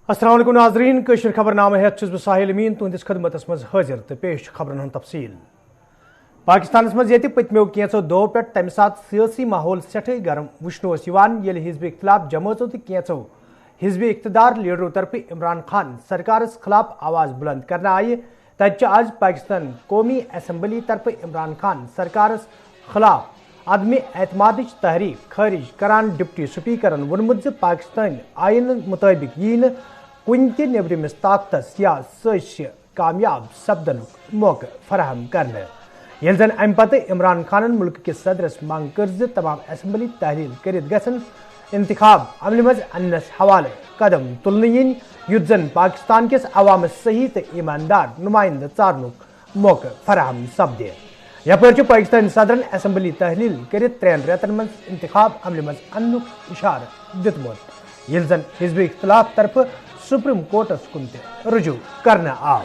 अस्सलाम वालेकुम नाज़रीन कशर खबरनामा हेत छुस बह साहिल अमीन तुंदिस खदमतस मज हाजिर तो पेश खबरन हंद तफसील। पाकिस्तानस मज ये पतमो कैंचो दो पे तमि सात सियासी माहौल सठे गर्म वुचनो येले हिजब इख्तिलाफ जमातों तो कैंचो हिजब इख्तदार लीडरों तरफ इमरान खान सरकारस खिलाफ आवाज बुलंद करना आये तच आज पाकिस्तान कौमी असम्बली तरफ इमरान खान सरकारस खिलाफ अदम एतमादिच तहरीक खारिज करान डिप्टी स्पीकरन वोनमुत पाकिस्तान आइन मुताबिक यी कुन त नेबरमिस ताकतस या साजिश कामयाब सपदन मौका फराहम करने ये जन अम पत इमरान खान मुल्क के सदरस मांग कर तमाम असम्बली तहलील कर गसन इंतखाब अमल मज अन्नस हवाले कदम तुलन इन युत जन पाकिस्तान किस अवाम सही तो ईमानदार नुमाइंद चारनुक मौका फराहम सपदे यपर पाकिस्तान सदरन असम्बली तहलील कर 3 रेतन मज इंतखाब अमल मज अन्नुक इशार दितमुत ये जन हिजब इख्तिलाफ तरफ सुप्रीम कोर्टस कुन रुजू करना आव।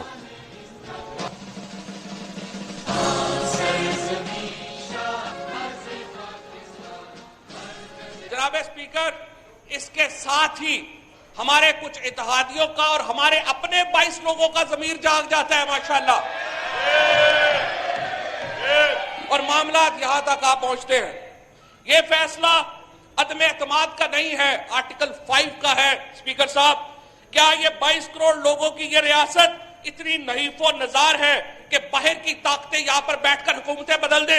जनाब स्पीकर, इसके साथ ही हमारे कुछ इत्तेहादियों का और हमारे अपने 22 लोगों का ज़मीर जाग जाता है माशाल्लाह, और मामला यहां तक आ पहुंचते हैं। ये फैसला अदम एतमाद का नहीं है, आर्टिकल 5 का है। स्पीकर साहब, क्या ये 22 करोड़ लोगों की ये रियासत इतनी नहीफो नजार है कि बाहर की ताकतें यहां पर बैठकर हुकूमतें बदल दे?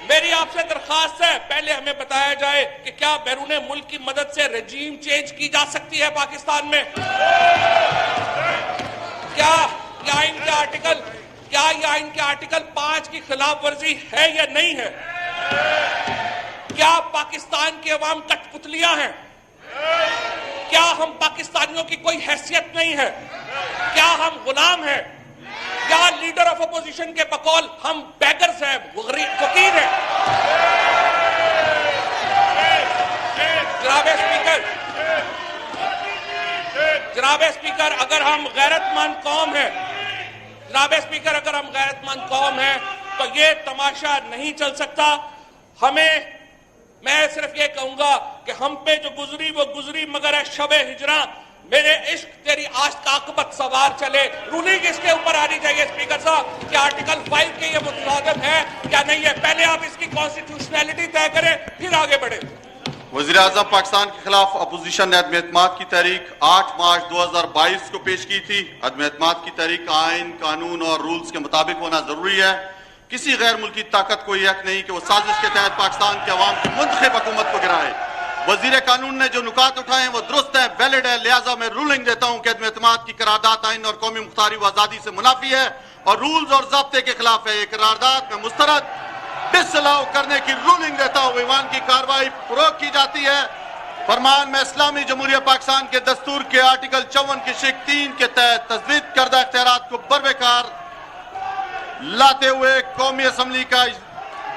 मेरी आपसे दरखास्त है, पहले हमें बताया जाए कि क्या बैरून मुल्क की मदद से रजीम चेंज की जा सकती है पाकिस्तान में? क्या ये आइन के आर्टिकल 5 की खिलाफ वर्जी है या नहीं है? क्या पाकिस्तान के अवाम कठपुतलियां हैं? क्या हम पाकिस्तानियों की कोई हैसियत नहीं है? क्या हम गुलाम हैं? क्या लीडर ऑफ अपोजिशन के बकौल हम बैगर्स हैं, फकीर हैं? जनाब स्पीकर, अगर हम गैरतमंद कौम हैं तो ये तमाशा नहीं चल सकता। मैं सिर्फ ये कहूंगा कि हम पे जो गुजरी वो गुजरी, मगर है शबे हिजरा मेरे इश्क तेरी आश्क आकबत सवार चले। रूलिंग इसके ऊपर आनी चाहिए स्पीकर साहब कि आर्टिकल 5 के ये मुताबिक है क्या नहीं है। पहले आप इसकी कॉन्स्टिट्यूशनैलिटी तय करें, फिर आगे बढ़े। वज़ीर आज़म पाकिस्तान के खिलाफ अपोजिशन ने अदम एतमाद की तहरीक 8 मार्च 2022 को पेश की थी। अदम एतमाद की तहरीक आइन, कानून और रूल्स के मुताबिक होना जरूरी है। किसी गैर मुल्की ताकत को यह हक नहीं कि वो साजिश के तहत पाकिस्तान के अवाम की मुंतखब हुकूमत को गिराए। वजीर कानून ने जो नुकात उठाए हैं वो दुरुस्त है, वैलिड है, लिहाजा मैं रूलिंग देता हूं कि अदम एतमाद की करारदाद आइन और कौमी मुख्तारी व आज़ादी से मुनाफी है और रूल्स और ज़ाब्ते के खिलाफ है। ये करारदाद में मुस्तरद डिसअलाउ करने की रूलिंग देता हूं। ईवान की कार्रवाई फरोग की जाती है। फरमान में इस्लामी जमहूरिया पाकिस्तान के दस्तूर के आर्टिकल 54 की शिक 3 के तहत तजवीज़ करदा इख्तियारात को बरबेकार लाते हुए कौमी असम्बली का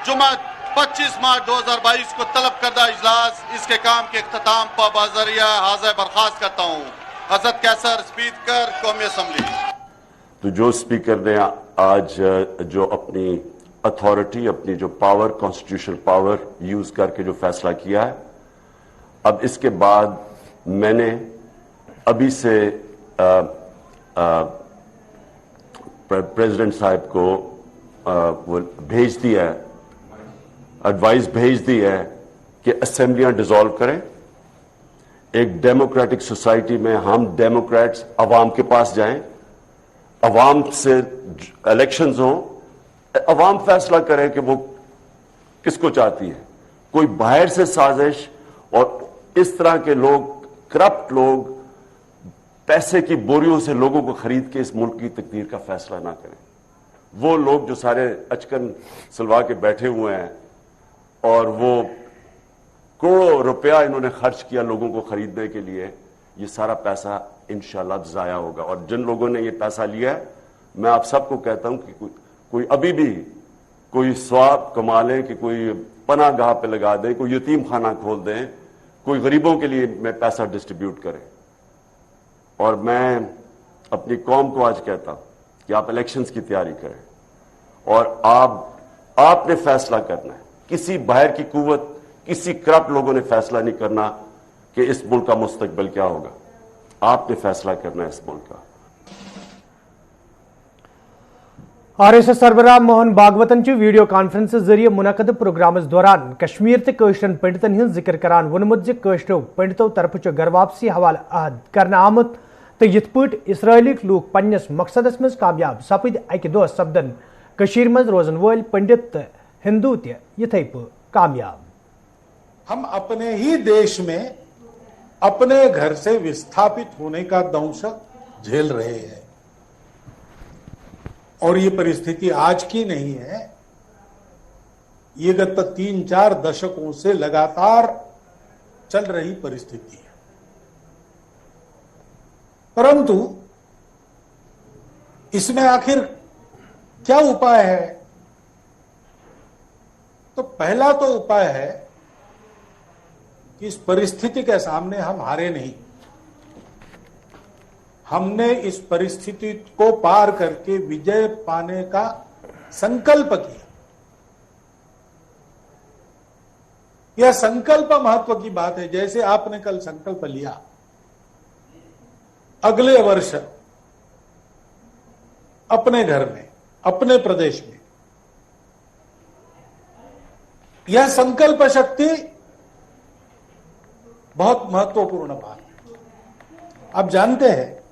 जुमा 25 मार्च 2022 को तलब करदा इजलास इसके काम के इख्तिताम पर बाज़रिया हाज़िर बर्खास्त करता हूँ। हज़रत कैसर, स्पीकर कौमी असम्बली। तो जो स्पीकर ने आज जो अपनी अथॉरिटी, अपनी जो पावर, कॉन्स्टिट्यूशनल पावर यूज करके जो फैसला किया है, अब इसके बाद मैंने अभी से प्रेसिडेंट साहब को वो भेज दिया है, एडवाइस भेज दी है कि असेंबलियां डिसॉल्व करें। एक डेमोक्रेटिक सोसाइटी में हम डेमोक्रेट्स अवाम के पास जाएं, अवाम से इलेक्शंस हों, अवाम फैसला करे कि वो किसको चाहती है। कोई बाहर से साजिश और इस तरह के लोग, करप्ट लोग, पैसे की बोरियों से लोगों को खरीद के इस मुल्क की तकदीर का फैसला ना करें। वो लोग जो सारे अचकन सलवा के बैठे हुए हैं और वो करोड़ों रुपया इन्होंने खर्च किया लोगों को खरीदने के लिए, ये सारा पैसा इंशाल्लाह जाया होगा। और जिन लोगों ने ये पैसा लिया है, मैं आप सबको कहता हूं कि कोई अभी भी कोई स्वाब कमा लें, कि कोई पनागाह पे लगा दें, कोई यतीम खाना खोल दें, कोई गरीबों के लिए मैं पैसा डिस्ट्रीब्यूट करें। और मैं अपनी कौम को आज कहता हूं कि आप इलेक्शंस की तैयारी करें और आपने फैसला करना है। किसी बाहर की कुव्वत, किसी करप्ट लोगों ने फैसला नहीं करना कि इस मुल्क का मुस्तकबिल क्या होगा। आपने फैसला करना है इस मुल्क का। RSS सरबराह मोहन भागवतन वीडियो कॉन्फ्रेंस जरिए मुनक़द प्रोग्रामस दौरान कश्मीर ते कशरन पंडितन हिंद जिक्र करान वोनमुत ज कशरो पंडितों तरफ घर वापसी हवाले अहद करने आमुत तो यथ पट इसराइलिक लूक पन्नस मकसदस मज कामयाब सपद अकि दह सपदन कशीर मज रोजन वल पंडित तो हिंदू ते यथे पे कामयाब। हम अपने ही देश में अपने घर से विस्थापित होने का दंश झेल रहे हैं और ये परिस्थिति आज की नहीं है, ये गत 3-4 दशकों से लगातार चल रही परिस्थिति है। परंतु इसमें आखिर क्या उपाय है? तो पहला तो उपाय है कि इस परिस्थिति के सामने हम हारे नहीं, हमने इस परिस्थिति को पार करके विजय पाने का संकल्प किया। यह संकल्प महत्व की बात है। जैसे आपने कल संकल्प लिया अगले वर्ष अपने घर में, अपने प्रदेश में, यह संकल्प शक्ति बहुत महत्वपूर्ण बात है। आप जानते हैं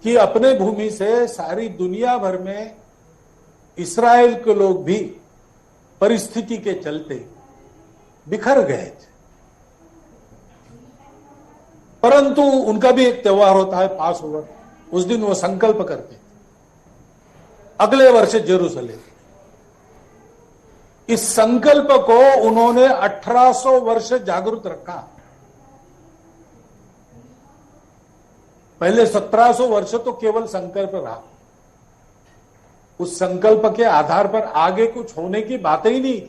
कि अपने भूमि से सारी दुनिया भर में इस्राएल के लोग भी परिस्थिति के चलते बिखर गए थे, परंतु उनका भी एक त्योहार होता है पास ओवर, उस दिन वो संकल्प करते थे अगले वर्ष जेरूसलेम। इस संकल्प को उन्होंने 1800 वर्ष जागृत रखा। पहले 1700 वर्ष तो केवल संकल्प रहा, उस संकल्प के आधार पर आगे कुछ होने की बातें ही नहीं,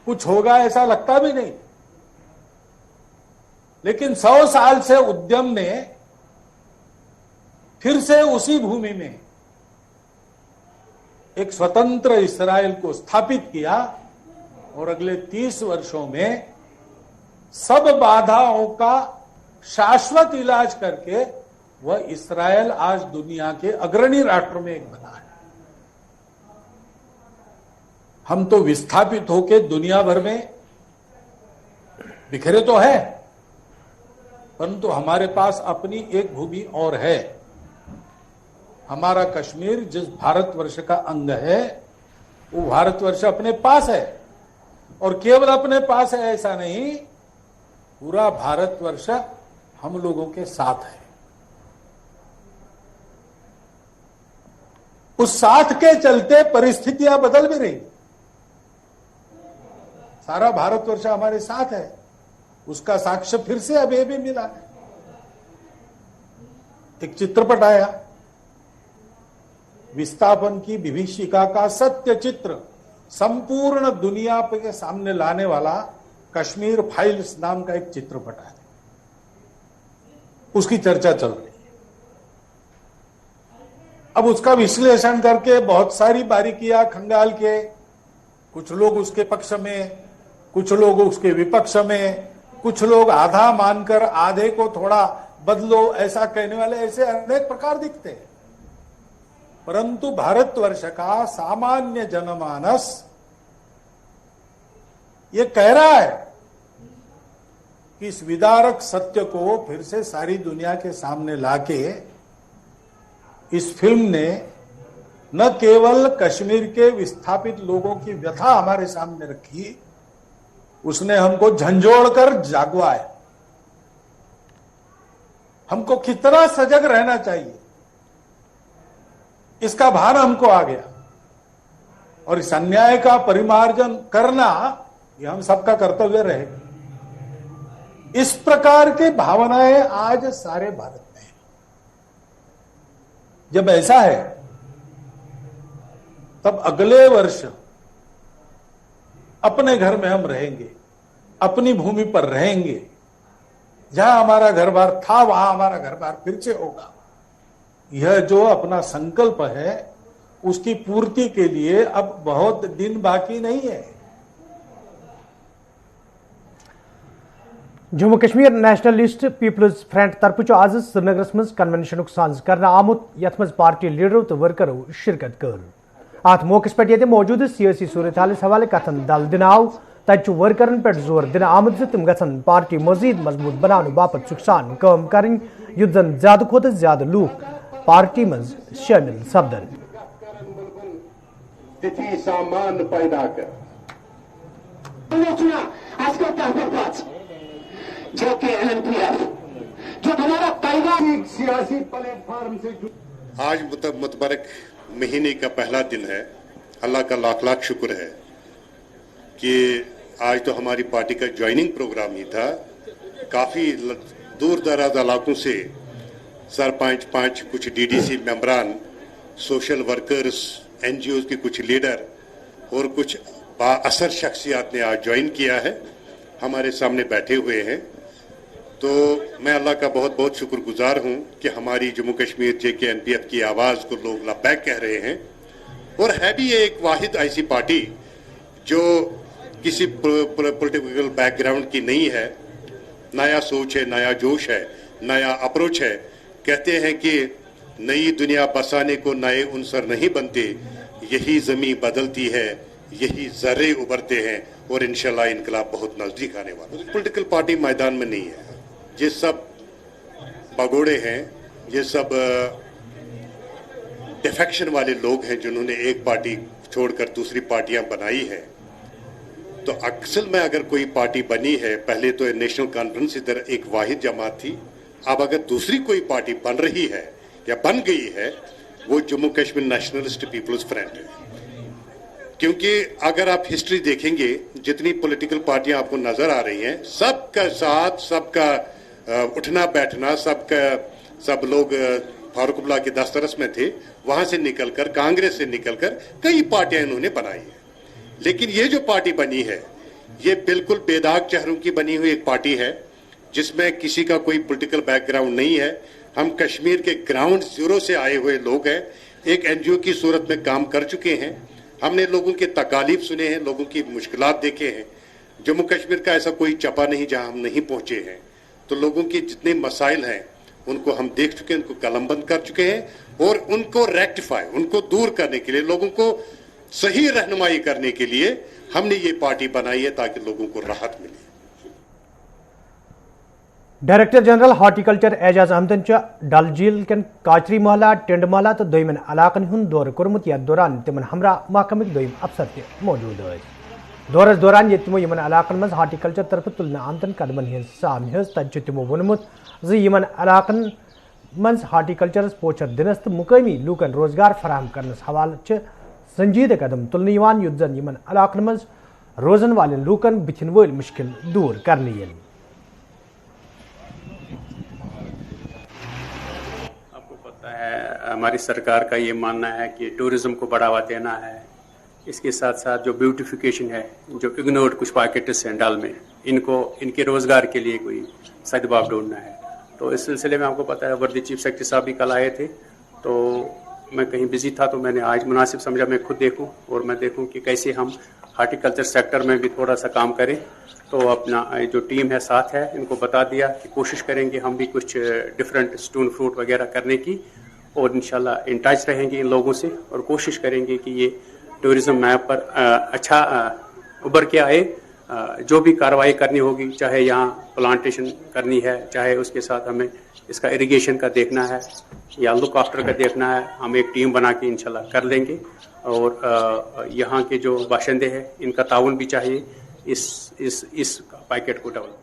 कुछ होगा ऐसा लगता भी नहीं। लेकिन 100 साल से उद्यम ने फिर से उसी भूमि में एक स्वतंत्र इस्राएल को स्थापित किया और अगले 30 वर्षों में सब बाधाओं का शाश्वत इलाज करके वह इस्राएल आज दुनिया के अग्रणी राष्ट्र में एक बना है। हम तो विस्थापित होकर दुनिया भर में बिखरे तो है, परंतु हमारे पास अपनी एक भूमि और है। हमारा कश्मीर जिस भारतवर्ष का अंग है वो भारतवर्ष अपने पास है, और केवल अपने पास है ऐसा नहीं, पूरा भारतवर्ष हम लोगों के साथ है। उस साथ के चलते परिस्थितियां बदल भी रही। सारा भारतवर्ष हमारे साथ है, उसका साक्ष्य फिर से अभी भी मिला है। एक चित्रपट आया, विस्थापन की विभीषिका का सत्य चित्र संपूर्ण दुनिया के सामने लाने वाला कश्मीर फाइल्स नाम का एक चित्रपट है, उसकी चर्चा चल रही है। अब उसका विश्लेषण करके बहुत सारी बारीकियां खंगाल के, कुछ लोग उसके पक्ष में, कुछ लोग उसके विपक्ष में, कुछ लोग आधा मानकर आधे को थोड़ा बदलो ऐसा कहने वाले, ऐसे अनेक प्रकार दिखते हैं। परंतु भारतवर्ष का सामान्य जनमानस ये कह रहा है कि इस विदारक सत्य को फिर से सारी दुनिया के सामने लाके इस फिल्म ने न केवल कश्मीर के विस्थापित लोगों की व्यथा हमारे सामने रखी, उसने हमको झंझोड़कर जागवाया। हमको कितना सजग रहना चाहिए इसका भान हमको आ गया, और इस अन्याय का परिमार्जन करना यह हम सबका कर्तव्य रहेगा। इस प्रकार की भावनाएं आज सारे भारत में हैं। जब ऐसा है तब अगले वर्ष अपने घर में हम रहेंगे, अपनी भूमि पर रहेंगे, जहां हमारा घर बार था वहां हमारा घर बार फिर से होगा। यह जो अपना संकल्प है उसकी पूर्ति के लिए अब बहुत दिन बाकी नहीं है। Jammu Kashmir nationalist people's front तरफ आज श्रीनगर मज कन्वेंशन साज कर आमुत यथ मज पार्टी लीडरों तो वर्करों शिरकत कर अत मौके पे मौजूद सियासी सूरत हाल हवाले कथन दल दिन आव तत वर्करन पे जोर दिन आमुद तुम गन पार्टी मजीद मजबूत बनाने बापत सुखसान काम कर युद्ध जन ज्यादा खोत ज्यादा लूक पार्टी मज शामिल सपदन सामान पैदा कर जो कि एनपीएफ जो हमारा पैगाम सियासी प्लेटफॉर्म से आज मुतबरक महीने का पहला दिन है। अल्लाह का लाख लाख शुक्र है कि आज तो हमारी पार्टी का ज्वाइनिंग प्रोग्राम ही था। काफ़ी दूर दराज इलाकों से सरपंच कुछ डीडीसी मेंबरान, सोशल वर्कर्स, एनजीओ के कुछ लीडर और कुछ बाअसर शख्सियात ने आज ज्वाइन किया है, हमारे सामने बैठे हुए हैं। तो मैं अल्लाह का बहुत बहुत शुक्रगुजार हूं कि हमारी जम्मू कश्मीर JK-NPF की आवाज़ को लोग लब्बैक कह रहे हैं। और है भी ये एक वाहिद ऐसी पार्टी जो किसी पॉलिटिकल बैकग्राउंड की नहीं है। नया सोच है, नया जोश है, नया अप्रोच है। कहते हैं कि नई दुनिया बसाने को नए उनसर नहीं बनते, यही ज़मीं बदलती है, यही ज़र्रे उभरते हैं और इंशाल्लाह इनकलाब बहुत नज़दीक आने वाला है। पॉलिटिकल पार्टी मैदान में नहीं है। ये सब भगोड़े हैं, ये सब डिफेक्शन वाले लोग हैं जिन्होंने एक पार्टी छोड़कर दूसरी पार्टियां बनाई है। तो अक्सर में अगर कोई पार्टी बनी है, पहले तो नेशनल कॉन्फ्रेंस इधर एक वाहिद जमात थी, अब अगर दूसरी कोई पार्टी बन रही है या बन गई है, वो Jammu Kashmir nationalist people's front है। क्योंकि अगर आप हिस्ट्री देखेंगे, जितनी पॉलिटिकल पार्टियां आपको नजर आ रही हैं, सबका साथ, सबका उठना बैठना, सब लोग फारूकुल्लाह के दस्तरस में थे, वहां से निकलकर, कांग्रेस से निकलकर कई पार्टियां इन्होंने बनाई है। लेकिन ये जो पार्टी बनी है, ये बिल्कुल बेदाग चेहरों की बनी हुई एक पार्टी है, जिसमें किसी का कोई पॉलिटिकल बैकग्राउंड नहीं है। हम कश्मीर के ग्राउंड जीरो से आए हुए लोग हैं, एक एनजीओ की सूरत में काम कर चुके हैं। हमने लोगों के तकालीफ सुने हैं, लोगों की मुश्किलात देखे हैं। जम्मू कश्मीर का ऐसा कोई चपा नहीं जहां हम नहीं पहुंचे हैं। तो लोगों के जितने मसाइल हैं उनको हम देख चुके हैं, उनको कलमबंद कर चुके हैं और उनको रेक्टिफाई, उनको दूर करने के लिए, लोगों को सही रहनुमाई करने के लिए हमने ये पार्टी बनाई है ताकि लोगों को राहत मिले। डायरेक्टर जनरल हार्टिकल्चर एजाज अहमदन डल झील कन काचरी महला, टिंड महला तो दोयमन इलाकन हुंद दौर कोर्मुत या दौरान तिमन हमरा महकमक दोयम अफसर ते मौजूद है। दौरस दौरान ये तिमो यमन इलाकन मज हार्टिकल्चर तरफ तुलना आमतन कदमन हिंद सामन हिज तज तिमो वोनमुत ज यमन इलाकन मज हार्टिकल्चरस पोचर दिनस तो मुकामी लूकन रोजगार फराहम करनस हवाले संजीदा कदम तुलने युद्धन यमन इलाकन मज रोजन वाले लूकन बिथिन वोल मुश्किल दूर करने। हमारी सरकार का ये मानना है कि टूरिज्म को बढ़ावा देना है, इसके साथ साथ जो ब्यूटिफिकेशन है, जो इग्नोर्ड कुछ पॉकेट्स हैं डल में, इनके रोजगार के लिए कोई सदबाब ढूंढना है। तो इस सिलसिले में आपको पता है वर्दी चीफ सेक्रेटरी साहब भी कल आए थे, तो मैं कहीं बिजी था तो मैंने आज मुनासिब समझा मैं खुद देखूं और मैं देखूं कि कैसे हम हार्टिकल्चर सेक्टर में भी थोड़ा सा काम करें। तो अपना जो टीम है साथ है, इनको बता दिया कि कोशिश करेंगे हम भी कुछ डिफरेंट स्टोन फ्रूट वगैरह करने की, और इंशाल्लाह इन टच रहेंगे इन लोगों से और कोशिश करेंगे कि ये टूरिज्म मैप पर अच्छा उभर के आए। जो भी कार्रवाई करनी होगी, चाहे यहाँ प्लांटेशन करनी है, चाहे उसके साथ हमें इसका इरिगेशन का देखना है या लुक आफ्टर का देखना है, हम एक टीम बना के इंशाल्लाह कर लेंगे। और यहाँ के जो बाशिंदे हैं इनका ताउन भी चाहिए इस पैकेट को डेवलप।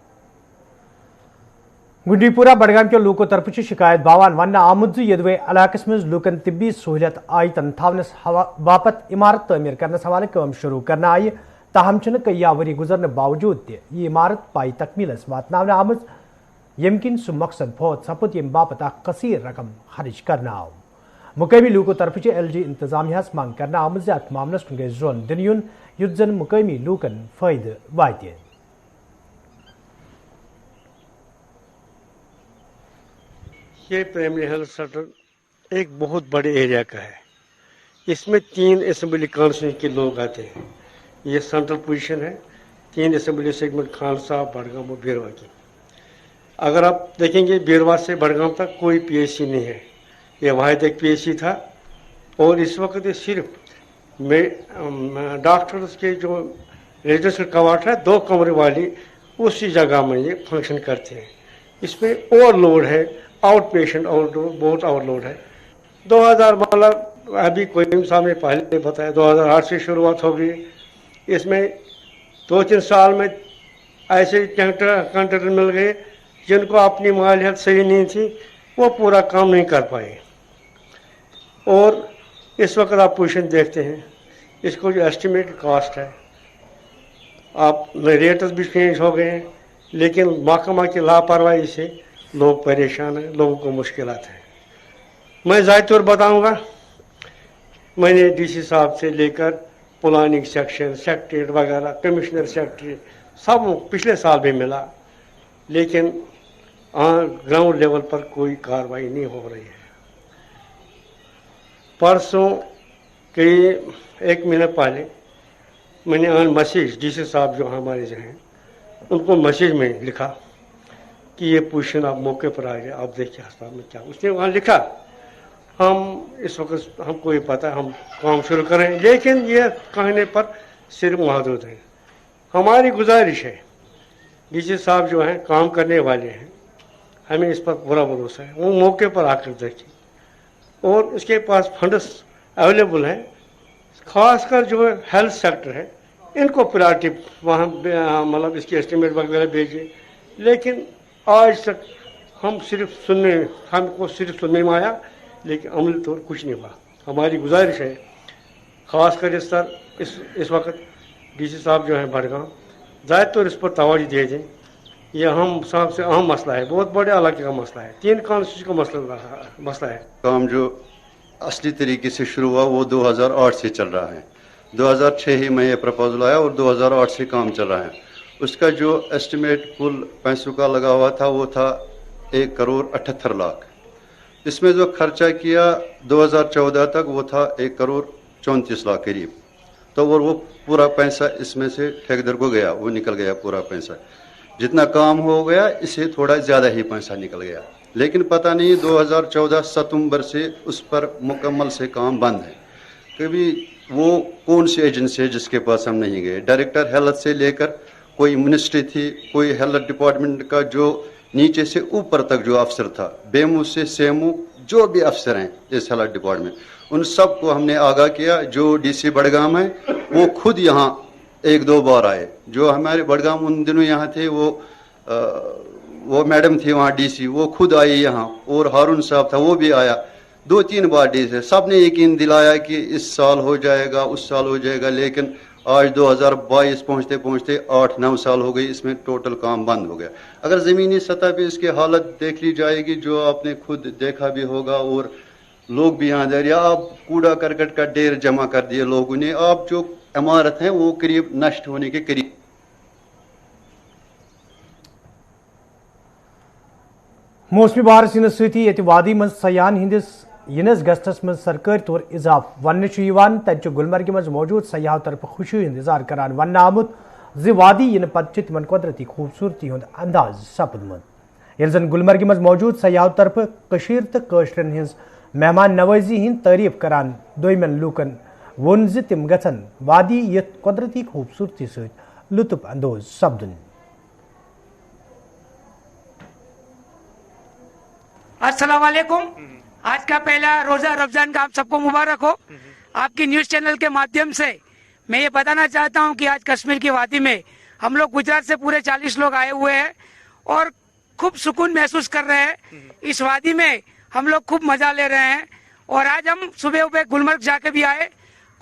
गुंडीपुरा बडगाम के लोगों तरफ शिकायत बावान वन आमुद यदवे इलाकस मज लूकन तिब्बी सहूलियत आई तन थावनस बापत इमारत तमीर करनस हवाले काम शुरू करना आई, ताहम कई वरी गुजरने बावजूद ये इमारत पाई तकमीलस वातनावन आमज यमकिन सु मकसद फौत सपुत यम बापत कसीर रकम खर्च करना आव। मुकामी लूकों तरफ LG इंतजामिया मांग करना आमज अत मामलस कुन जोन दिन युद्धन मुकामी लूकन फायदे वाते। ये प्राइमरी हेल्थ सेंटर एक बहुत बड़े एरिया का है, इसमें 3 असेंबली कॉन्स्टिट्यूंसी के लोग आते हैं। ये सेंट्रल पोजीशन है, 3 असेंबली सेगमेंट खान साहब, बडगाम और भेरवा की। अगर आप देखेंगे बीरवार से बड़गांव तक कोई पीएचसी नहीं है, ये वाहिद एक पीएचसी था। और इस वक्त ये सिर्फ डॉक्टर्स के जो रेजिडेंशियल क्वार्टर है 2 कमरे वाली, उसी जगह में ये फंक्शन करते हैं। इसमें ओवरलोड है, आउट पेशेंट ओवरलोड, बहुत ओवरलोड है। 2000 मतलब अभी कोई साहब ने पहले बताया 2008 से शुरुआत हो गई। इसमें 2-3 साल में ऐसे कंट्रैक्टर मिल गए जिनको अपनी मालियत सही नहीं थी, वो पूरा काम नहीं कर पाए। और इस वक्त आप पोजीशन देखते हैं, इसको जो एस्टिमेटेड कॉस्ट है, आप रेट्स भी चेंज हो गए हैं, लेकिन महकमा की लापरवाही से लोग परेशान हैं, लोगों को मुश्किलात हैं। मैं ज़ाहिर तौर बताऊँगा, मैंने डीसी साहब से लेकर प्लानिंग सेक्शन, सेक्रेटरीट वगैरह, कमिश्नर सेक्रेटरी सब पिछले साल भी मिला, लेकिन ग्राउंड लेवल पर कोई कार्रवाई नहीं हो रही है। परसों के 1 महीने पहले मैंने मैसेज डीसी साहब जो हमारे जो हैं उनको मैसेज में लिखा कि ये पोजीशन आप मौके पर आ गए, आप देखिए अस्पताल में क्या। उसने वहाँ लिखा हम इस वक्त हमको ये पता है, हम काम शुरू करें, लेकिन ये कहने पर सिर्फ महदूद है। हमारी गुजारिश है, डीसी साहब जो हैं काम करने वाले हैं, हमें इस पर पूरा भरोसा है, वो मौके पर आकर देखें। और उसके पास फंड्स अवेलेबल हैं, खासकर जो हेल्थ सेक्टर है इनको प्रायोरिटी वहाँ मतलब इसकी एस्टिमेट वगैरह भेजिए। लेकिन आज तक हमको सिर्फ सुनने में आया, लेकिन अमली तौर कुछ नहीं हुआ। हमारी गुजारिश है, खासकर इस वक्त डीसी साहब जो हैं बड़गांव, ज़्यादा तौर इस पर तवज्जो दे दें। यह हम साहब से अहम मसला है, बहुत बड़े इलाके का मसला है, 3 कॉन्स्टिट्यूंसी का मसला है। काम जो असली तरीके से शुरू हुआ वो 2008 से चल रहा है। 2006 ही में ये प्रपोजल आया और 2008 से काम चल रहा है। उसका जो एस्टिमेट कुल पैसों का लगा हुआ था वो था 1 करोड़ 78 लाख। इसमें जो खर्चा किया 2014 तक वो था 1 करोड़ 34 लाख करीब। तो वो पूरा पैसा इसमें से ठेकेदार को गया, वो निकल गया पूरा पैसा। जितना काम हो गया इससे थोड़ा ज़्यादा ही पैसा निकल गया। लेकिन पता नहीं 2014 सितंबर से उस पर मुकम्मल से काम बंद है। कभी वो कौन सी एजेंसी है जिसके पास हम नहीं गए। डायरेक्टर हेल्थ से लेकर कोई मिनिस्ट्री थी, कोई हेल्थ डिपार्टमेंट का जो नीचे से ऊपर तक जो अफसर था, बेमू से सेमू जो भी अफसर हैं इस हेल्थ डिपार्टमेंट, उन सब को हमने आगाह किया। जो डीसी बड़गाम है वो खुद यहाँ 1-2 बार आए। जो हमारे बड़गाम उन दिनों यहाँ थे वो मैडम थी वहाँ डीसी, वो खुद आई यहाँ। और हारून साहब था वो भी आया, 2-3 बार डीसी। सब ने यकीन दिलाया कि इस साल हो जाएगा, उस साल हो जाएगा। लेकिन आज 2022 पहुँचते पहुँचते 8-9 साल हो गई, इसमें टोटल काम बंद हो गया। अगर ज़मीनी सतह पे इसकी हालत देख ली जाएगी, जो आपने खुद देखा भी होगा, और लोग भी यहाँ दे, आप कूड़ा करकट का ढेर जमा कर दिए लोगों ने। आप जो इमारत है वो करीब नष्ट होने के करीब। मौसमी बहार इन सती ये वादी मज सयान हंदिस यनस गस्तस मज सरकारी तौर इजाफ वन तत गुलमर्ग मज मौजूद सयाह तरफ खुशी इंतजार करान वन आमुत जि वादी इन पत तिमन कुदरती खूबसूरती हुंद अंदाज सपदमुत। ये जन गुलमर्ग मज मौजूद सयाह तरफ कशीर तो काशरन हज मेहमान नवाजी हिंद तारीफ करान दोयमन लूकन वोन ज तिम गछन वादी यथ कुदरती खूबसूरती सत लुत्फ अंदोज सपदुन। अस्सलाम वालेकुम। आज का पहला रोजा रमजान का आप सबको मुबारक हो। आपकी न्यूज चैनल के माध्यम से मैं ये बताना चाहता हूँ कि आज कश्मीर की वादी में हम लोग गुजरात से पूरे 40 लोग आए हुए हैं और खूब सुकून महसूस कर रहे हैं। इस वादी में हम लोग खूब मजा ले रहे हैं। और आज हम सुबह गुलमर्ग जाके भी आए,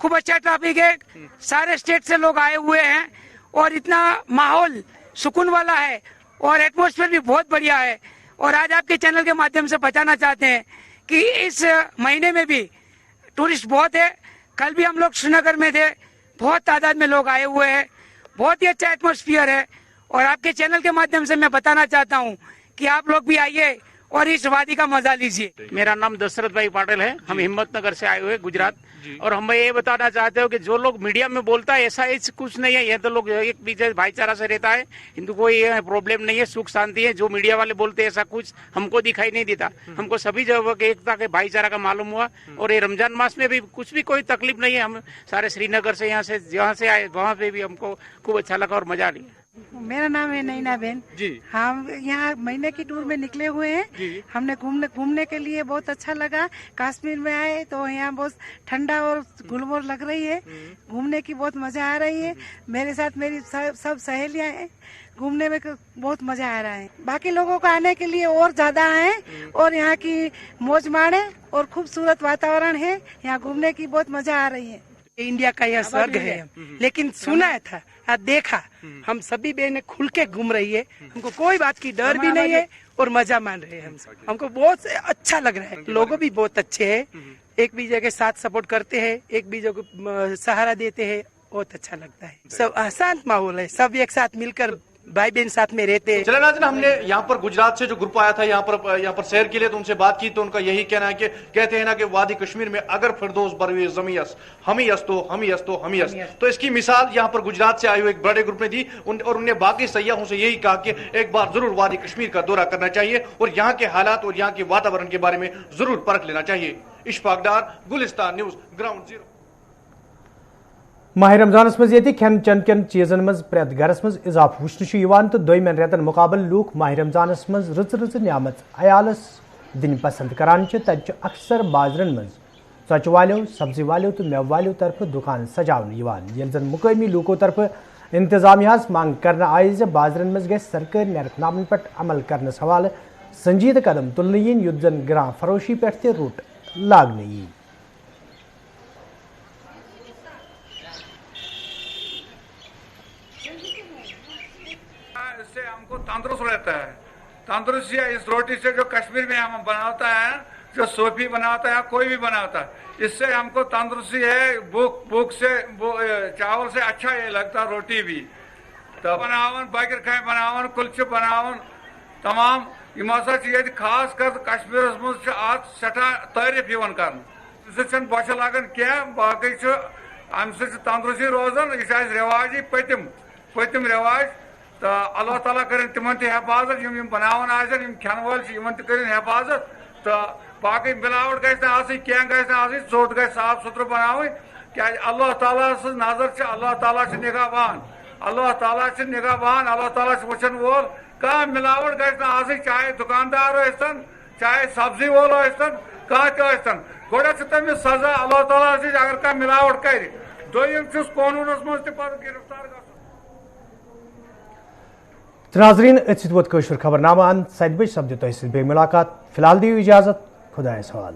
खूब अच्छा ट्रैफिक है, सारे स्टेट से लोग आए हुए हैं और इतना माहौल सुकून वाला है और एटमॉस्फेयर भी बहुत बढ़िया है। और आज आपके चैनल के माध्यम से बताना चाहते हैं कि इस महीने में भी टूरिस्ट बहुत है। कल भी हम लोग श्रीनगर में थे, बहुत तादाद में लोग आए हुए हैं, बहुत ही अच्छा एटमॉस्फेयर है। और आपके चैनल के माध्यम से मैं बताना चाहता हूं कि आप लोग भी आइए और इस वादी का मजा लीजिए। मेरा नाम दशरथ भाई पाटिल है, हम हिम्मतनगर से आए हुए गुजरात। और हम ये बताना चाहते हो कि जो लोग मीडिया में बोलता है ऐसा कुछ नहीं है, ये तो लोग एक बीच भाईचारा से रहता है, हिंदू कोई प्रॉब्लम नहीं है, सुख शांति है। जो मीडिया वाले बोलते हैं ऐसा कुछ हमको दिखाई नहीं देता, हमको सभी जगह के एकता के भाईचारा का मालूम हुआ। और ये रमजान मास में भी कुछ भी कोई तकलीफ नहीं है। हम सारे श्रीनगर से यहाँ से जहाँ से आए वहाँ पे भी हमको खूब अच्छा लगा और मजा लिया। मेरा नाम है नैना बेन जी। हम यहाँ महीने की टूर में निकले हुए हैं। हमने घूमने के लिए बहुत अच्छा लगा। कश्मीर में आए तो यहाँ बहुत ठंडा और गुलमोहर लग रही है, घूमने की बहुत मजा आ रही है। मेरे साथ मेरी सब सहेलियां हैं, घूमने में बहुत मजा आ रहा है। बाकी लोगों को आने के लिए और ज्यादा है और यहाँ की मौज माणे और खूबसूरत वातावरण है, यहाँ घूमने की बहुत मजा आ रही है। इंडिया का यह स्वर्ग है, लेकिन सुना था देखा, हम सभी बहनें खुल के घूम रही है, हमको कोई बात की डर भी नहीं है और मजा मान रहे हैं। हमको बहुत अच्छा लग रहा है। लोगों भी बहुत अच्छे हैं, एक बीजे के साथ सपोर्ट करते हैं, एक बीजे को सहारा देते हैं, बहुत अच्छा लगता है। सब शांत माहौल है, सब एक साथ मिलकर भाई बहन साथ में रहते हैं। चले नाज़रीन, हमने यहाँ पर गुजरात से जो ग्रुप आया था यहाँ पर सैर के लिए, तो उनसे बात की तो उनका यही कहना है कि कहते हैं ना कि वादी कश्मीर में अगर फिरदौस बरवे ज़मीयस हमी यस तो इसकी मिसाल यहाँ पर गुजरात से आए हुए एक बड़े ग्रुप ने दी। और उन्हें बाकी सयाहों से यही कहा कि एक बार जरूर वादी कश्मीर का दौरा करना चाहिए और यहाँ के हालात और यहाँ के वातावरण के बारे में जरूर परख लेना चाहिए। इशफाक डार, गुलिस्तान न्यूज, ग्राउंड जीरो। माह रमजानस मज ये खेन चन कन चीजन मज प्रेत गरस मज इजाफ वुचन तो दोयमन रेतन मुकाबल लूक माह रमजानस मज रच न्यामत अयालस दिन पसंद करान तत अक्सर बाजरन मज षच वालों, सब्जी वालों तो मेव वालों तरफ दुकान सजावन ये जन मुकामी लूकों तरफ इंतजामियास मांग करना आय ज बाजरन मज ग सरकारी नेरखनामन पे अमल करने हवाले संजीदा कदम तुलने युद्ध जन ग्रां फरोशी पे रूट लागने। इससे हमको तंदुरुस्त रहता है। तंदुरुस्ती इस रोटी से जो कश्मीर में हम बनाता है, जो सोफी बनाता है, कोई भी बनाता है, इससे हमको तंदुरुस्ती है। भूख से चावल से अच्छा ये लगता रोटी भी। तो बनावन बाकर खाए बनावन कुल्चे बनावन तमाम यम हसा ये खास कर कश्मीर मज आज सठा तारीफ यवन कर बच लगन क्या बाकी अम तंदुरुस्ती रोजान। यह रिवाज पतिम रिवाज। तो अल्लाह ताला करें तिमन हिफाजत यम बनावन आम खेन वाल कर हिफाजत। तो बाकी मिलावट गई क्या गई चोट गई साफ सुथर बनाव क्या अल्लाह ताला नजर अल्लाह ताला निगाहबान, अल्लाह ताला निगाहबान, अल्लाह ताला वचन वोल। कह मिलावट गई चाहे दुकानदार सन, चाहे सब्जी वोल सन, कह गोड़ा तमिस सजा अल्लाह ताला अगर कह मिलावट कर। दोयम कानूनस मज गिरफ्तार ग। नाज़रीन खबरनामा 7 बजे सपद तुह बे मुलाकात। फिलहाल दियो इजाजत, खुदा सवाल।